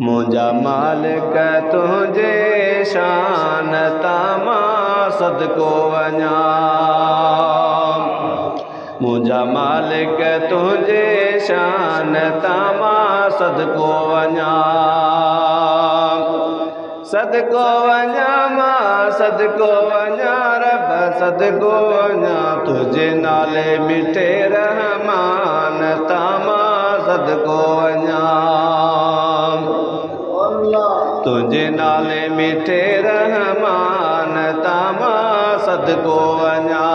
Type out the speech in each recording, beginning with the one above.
मुंहिंजा मालिक तुंहिंजे शान तां सदको वञा। मुंहिंजा मालिक तुंहिंजे शान तां सदको वञा। सदको वञा मां सदको वञा रब सदको वञा तुझे नाले मिठे रहमान तां सदको वञा। तुझे नाले मिठे रहमान तां सदको वञा।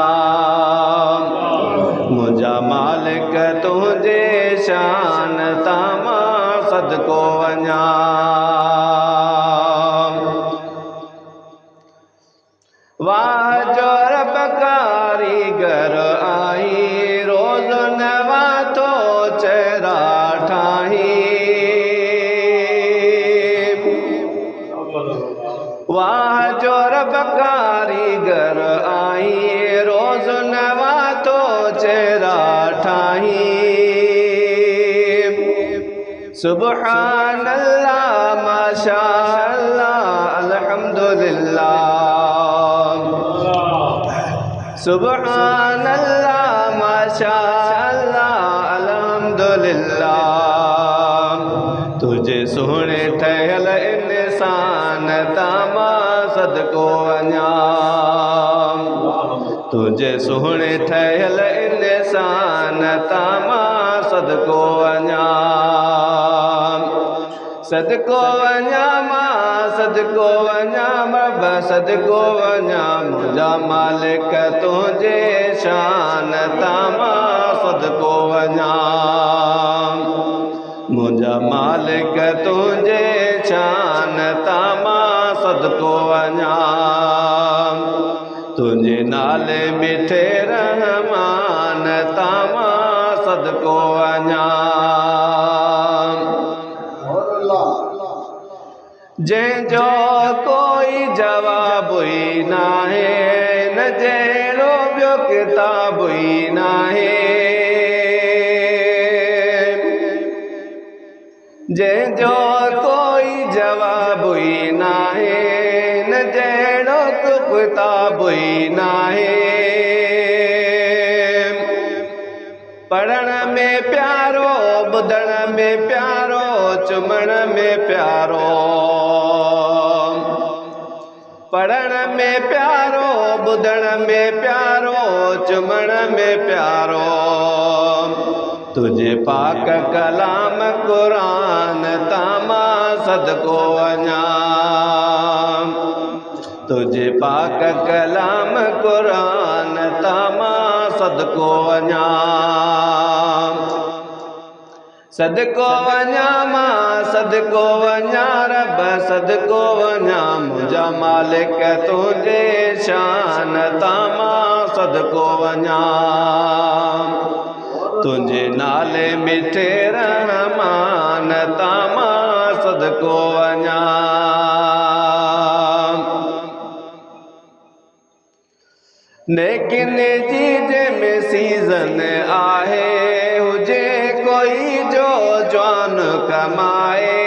मुंहिंजा मालिक तुझे शान तां सदको वञा। वाह जो रब कारीगर आई रोज़ नवा तो चेहरा ठाही। वाह जो रब कारीगर आई रोज़ नवा तो चेहरा ठाही। सुबहान अल्लाह माशा अल्लाह अल्हम्दुलिल्लाह। सुबहान अल्लाह माशा अल्लाह अल्हम्दुलिल्लाह। तुझे सोहणे ठहियल इंसान तां सदको वञा। तुझे सोहणे ठहियल इंसान तां सदको वञा। सदको वञा मां सदको वञा रब सदको वञा। मुंहिंजा मालिक तुंहिंजे शान तां सदको वञा। मुंहिंजा मालिक तुंहिंजे शान तां सदको वञा। तुंहिंजे नाले मिठे रहमान तां सदको वञा। जंहिंजो कोई जवाब ई नाहे न जहिड़ो ॿियो किताब ई नाहे। जंहिंजो कोई जवाब ई नाहे न जहिड़ो किताब ई नाहे। पढ़ण में प्यारो ॿुधण में प्यारो चुमण में प्यारो। पढ़ण में प्यारो ॿुधण में प्यारो चुमण में प्यारो। तुझे पाक कलाम कुरान तां सदको वञा। तुझे पाक कलाम कुरान तां सदको वञा। सदको वञा मां सदको वञा रब सदको वञा। मुंहिंजा मालिक तुंहिंजे शान तां सदको वञा। तुंहिंजे नाले मिठे रहमान तां सदको वञा। लेकिन जी जंहिंमें सीज़न आहे हुजे कोई जो जवान कमाए।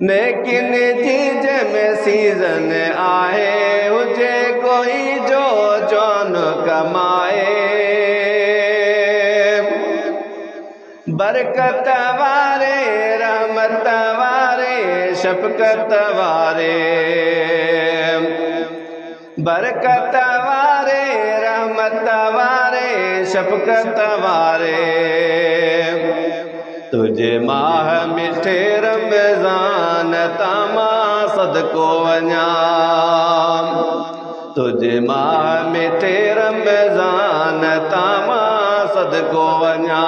लेकिन जी जंहिंमें सीज़न आहे हुजे कोई जो जवान कमाए। बरकत वारे रहमत वारे शफ़क़त वारे। बरकत वारे रहमत वारे शफ़क़त वारे। तुझे माह मिठे रमज़ान तां सदको वञा। तुझे माह मिठे रमज़ान तां सदको वञा।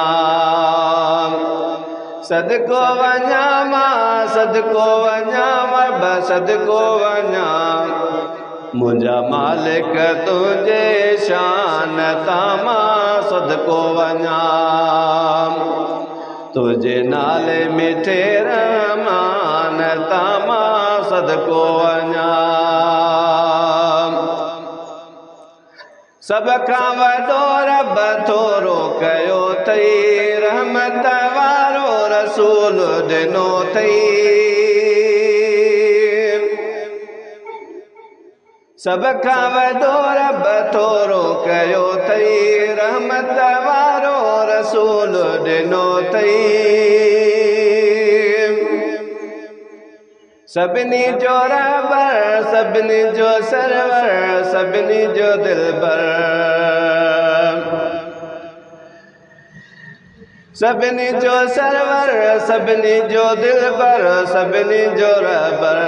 सदको वञा मां सदको वञा रब सदको वञा। मुंहिंजा मालिक तुंहिंजे शान तां सदको वञा। तुझे नाले मिठे रहमान तां सदको वञा। सब खां वॾो रब थोरो कयो अथई रहमत वारो रसूल ॾिनो अथई सब खां वॾो रब थोरो कयो अथई रहमत वारो रसूल ॾिनो अथई सभिनी जो रहबर सभिनी जो सरवर सभिनी जो दिलबर सभिनी जो सरवर सभिनी जो दिलबर सभिनी जो रहबर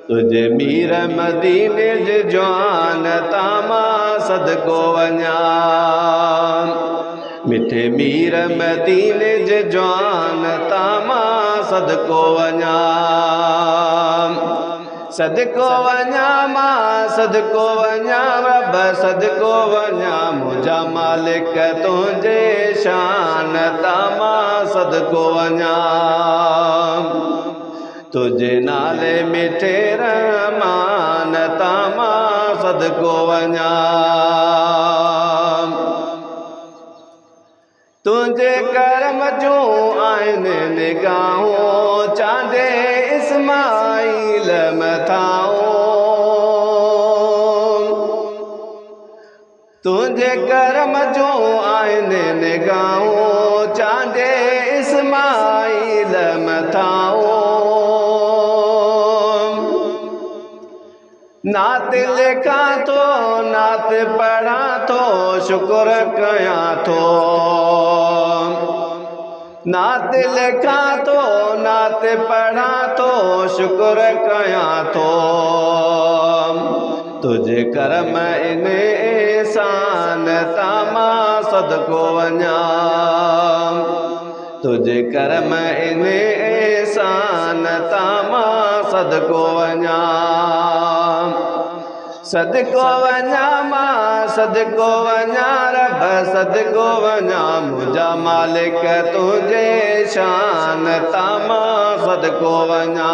तुझे मीर मदीने जे जवान तामा सदको वञा मिठे मीर मदीने जे जवान तामा सदको वञा सदको वञा मां सदको वञा रब सदको वञा मुंहिंजा मालिक तुंहिंजे शान तामा सदको वञा तुझे नाले मिठे रहमान तामा सदको वञा तुझे करम जूं आहिनि निगाहूं चांदे इस्माइल मथाऊं तुझे करम जूं आहिनि निगाहूं चांदे इस्माइल मथाऊं नात लिखां थो नात पढ़ां थो शुक्र कयां थो नात लिखां थो नात पढ़ां थो शुक्र कयां थो तुझे करम इन एहसान तामा सदको वञा तुझे करम इन एहसान तामा सदको वञा सदको वञा मां सदको वञा रब सदको वञा मुंहिंजा मालिक तुंहिंजे शान तामा सदको वञा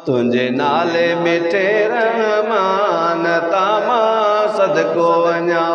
तुंहिंजे नाले मिठे रहमान तामा सदको वञा